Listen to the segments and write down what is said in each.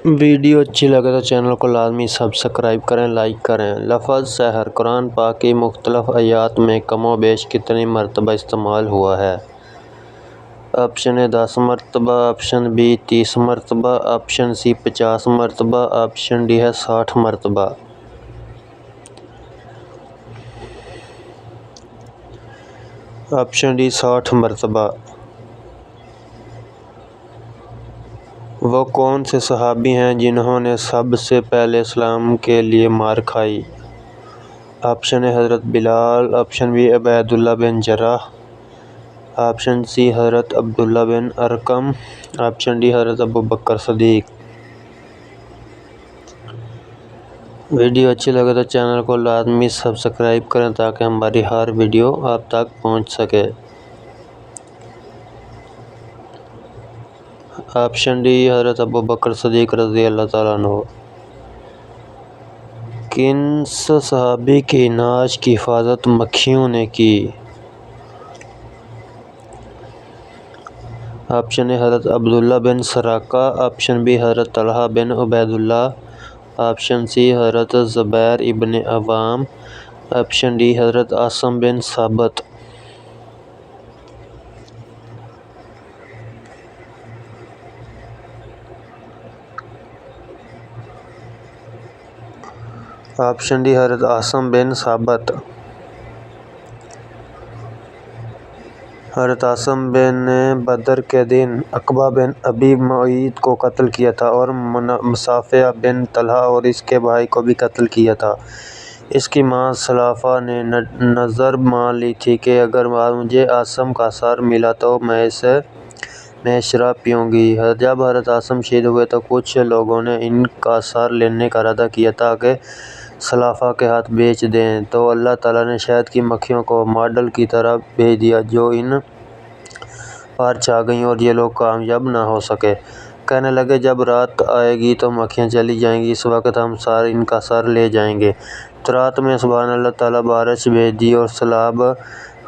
Video اچھی لگے تو چینل کو لازمی سبسکرائب کریں، لائک کریں۔ لفظ سحر قرآن پاک کی مختلف آیات میں کم و بیش کتنی مرتبہ استعمال ہوا ہے؟ آپشن اے 10 مرتبہ، آپشن بی 30 مرتبہ، آپشن سی 50 مرتبہ، آپشن ڈی ہے 60 مرتبہ۔ آپشن ڈی 60 مرتبہ۔ وہ کون سے صحابی ہیں جنہوں نے سب سے پہلے اسلام کے لیے مار کھائی؟ آپشن اے حضرت بلال، آپشن بی عبید اللہ بن جراح، آپشن سی حضرت عبداللہ بن ارقم، آپشن ڈی حضرت ابوبکر صدیق۔ ویڈیو اچھی لگے تو چینل کو لازمی سبسکرائب کریں تاکہ ہماری ہر ویڈیو آپ تک پہنچ سکے۔ آپشن ڈی حضرت ابوبکر صدیق رضی اللہ تعالیٰ عنہ۔ کن صحابی کی نعش کی حفاظت مکھیوں نے کی؟ آپشن اے حضرت عبداللہ بن سراقہ، آپشن بی حضرت طلحہ بن عبید اللہ، آپشن سی حضرت زبیر ابن عوام، آپشن ڈی حضرت عاصم بن ثابت۔ آپشن ڈی حضرت عاصم بن ثابت۔ حضرت عاصم نے بدر کے دن عقبہ بن ابی معیط کو قتل کیا تھا اور مصافحہ بن طلحہ اور اس کے بھائی کو بھی قتل کیا تھا۔ اس کی ماں سلافہ نے نذر مان لی تھی کہ اگر مجھے عاصم کا سر ملا تو میں شراب پیوں گی۔ جب حضرت عاصم شہید ہوئے تو کچھ لوگوں نے ان کا سر لینے کا ارادہ کیا تاکہ سلافہ کے ہاتھ بیچ دیں، تو اللہ تعالیٰ نے شہد کی مکھیوں کو ماڈل کی طرح بھیج دیا جو ان پر چھا گئیں اور یہ لوگ کامیاب نہ ہو سکے۔ کہنے لگے جب رات آئے گی تو مکھیاں چلی جائیں گی، اس وقت ہم ان کا سر لے جائیں گے۔ تو رات میں سبحان اللہ تعالیٰ بارش بھیج دی اور سیلاب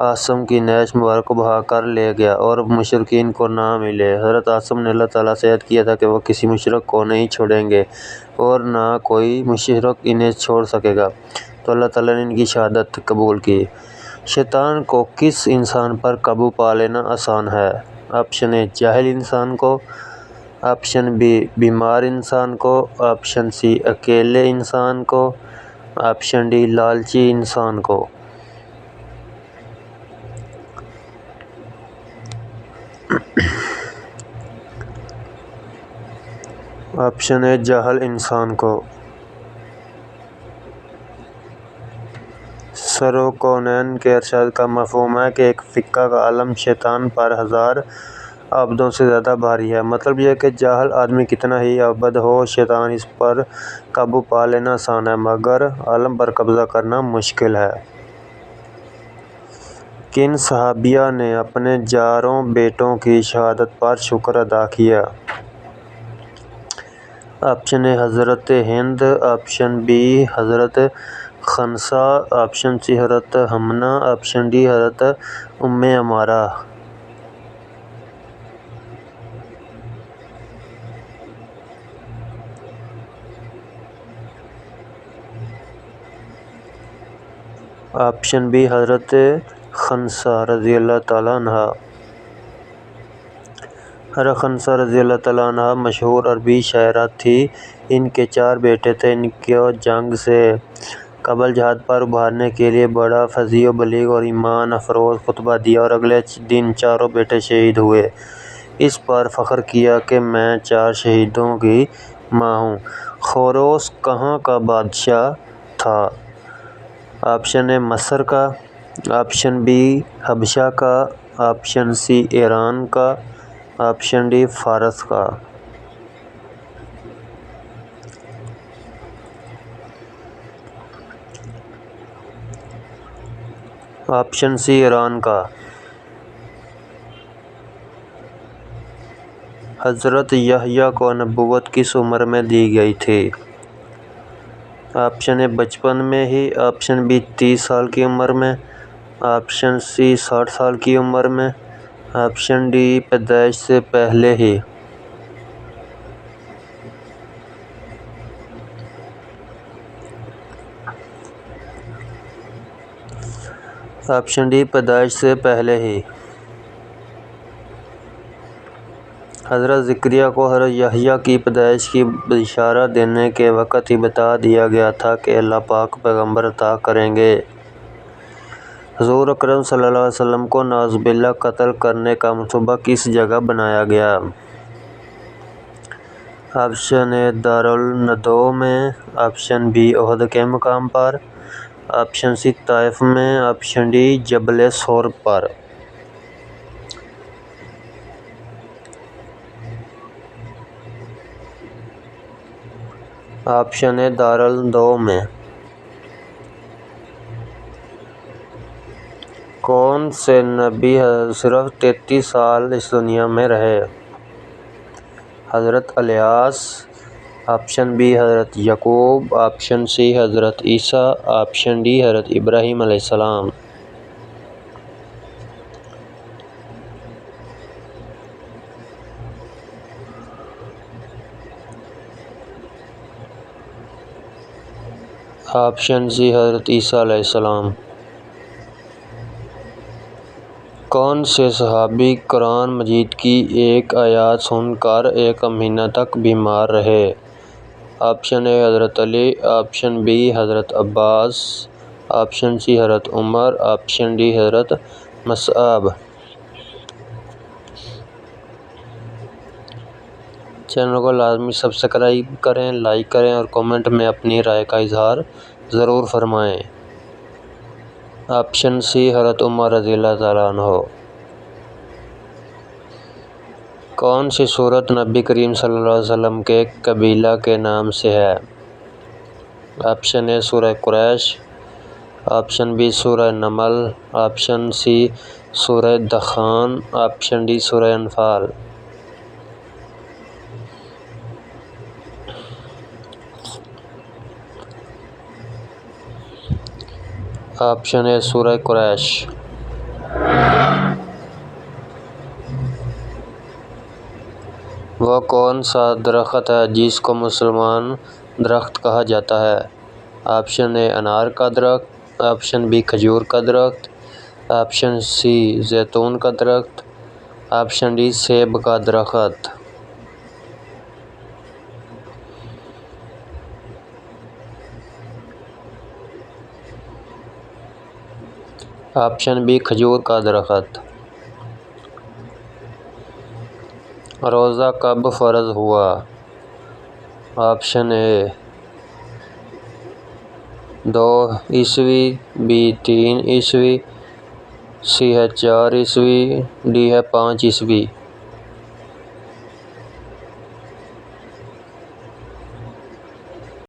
عاصم کی نعش مبارک کو بہا کر لے گیا اور مشرکین کو نہ ملے۔ حضرت عاصم نے اللہ تعالیٰ سے عہد کیا تھا کہ وہ کسی مشرک کو نہیں چھوڑیں گے اور نہ کوئی مشرک انہیں چھوڑ سکے گا، تو اللہ تعالیٰ نے ان کی شہادت قبول کی۔ شیطان کو کس انسان پر قابو پا لینا آسان ہے؟ آپشن اے جاہل انسان کو، آپشن بی بیمار انسان کو، آپشن سی اکیلے انسان کو، آپشن ڈی لالچی انسان کو۔ آپشن اے جاہل انسان کو۔ سروکونین کے ارشاد کا مفہوم ہے کہ ایک فقہ کا علم شیطان پر 1000 عابدوں سے زیادہ بھاری ہے۔ مطلب یہ ہے کہ جاہل آدمی کتنا ہی عابد ہو، شیطان اس پر قابو پا لینا آسان ہے مگر علم پر قبضہ کرنا مشکل ہے۔ کن صحابیہ نے اپنے جاروں بیٹوں کی شہادت پر شکر ادا کیا؟ آپشن اے حضرت ہند، آپشن بی حضرت خنسا، آپشن سی حضرت حمنہ، آپشن ڈی حضرت ام عمارہ۔ آپشن بی حضرت خنسا رضی اللہ تعالیٰ عنہا۔ حضرت خنسا رضی اللہ تعالیٰ عنہا مشہور عربی شاعرہ تھی۔ ان کے 4 بیٹے تھے۔ ان کو جنگ سے قبل جہاد پر ابھارنے کے لیے بڑا فصیح و بلیغ اور ایمان افروز خطبہ دیا اور اگلے دن چاروں بیٹے شہید ہوئے۔ اس پر فخر کیا کہ میں 4 شہیدوں کی ماں ہوں۔ خوروس کہاں کا بادشاہ تھا؟ آپشن اے مصر کا، آپشن بی حبشہ کا، آپشن سی ایران کا، آپشن ڈی فارس کا۔ آپشن سی ایران کا۔ حضرت یحییٰ کو نبوت کس عمر میں دی گئی تھی؟ آپشن اے بچپن میں ہی، آپشن بی 30 سال کی عمر میں، آپشن سی 60 سال کی عمر میں، آپشن ڈی پیدائش سے پہلے ہی۔ آپشن ڈی پیدائش سے پہلے ہی۔ حضرت زکریا کو حضرت یحییٰ کی پیدائش کی بشارت دینے کے وقت ہی بتا دیا گیا تھا کہ اللہ پاک پیغمبر عطا کریں گے۔ حضور اکرم صلی اللہ علیہ وسلم کو نعوذ باللہ قتل کرنے کا منصوبہ کس جگہ بنایا گیا؟ آپشن اے دارالندو میں، آپشن بی احد کے مقام پر، آپشن سی طائف میں، آپشن ڈی جبل ثور پر۔ آپشن اے دارالندو میں۔ کون سے نبی صرف 33 سال اس دنیا میں رہے؟ حضرت الیاس، آپشن بی حضرت یعقوب، آپشن سی حضرت عیسیٰ، آپشن ڈی حضرت ابراہیم علیہ السلام۔ آپشن سی حضرت عیسیٰ علیہ السلام۔ کون سے صحابی قرآن مجید کی ایک آیت سن کر ایک مہینہ تک بیمار رہے؟ آپشن اے حضرت علی، آپشن بی حضرت عباس، آپشن سی حضرت عمر، آپشن ڈی حضرت مصعب۔ چینل کو لازمی سبسکرائب کریں، لائک کریں اور کمنٹ میں اپنی رائے کا اظہار ضرور فرمائیں۔ آپشن سی حضرت عمر رضی اللہ تعالیٰ عنہ۔ کون سی سورت نبی کریم صلی اللہ علیہ وسلم کے قبیلہ کے نام سے ہے؟ آپشن اے سورہ قریش، آپشن بی سورہ نمل، آپشن سی سورہ دخان، آپشن ڈی سورہ انفال۔ آپشن اے سورہ قریش۔ وہ کون سا درخت ہے جس کو مسلمان درخت کہا جاتا ہے؟ آپشن اے انار کا درخت، آپشن بی کھجور کا درخت، آپشن سی زیتون کا درخت، آپشن ڈی سیب کا درخت۔ آپشن بی کھجور کا درخت۔ روزہ کب فرض ہوا؟ آپشن اے 2 عیسوی، بی 3 عیسوی، سی ہے 4 عیسوی، ڈی ہے 5 عیسوی۔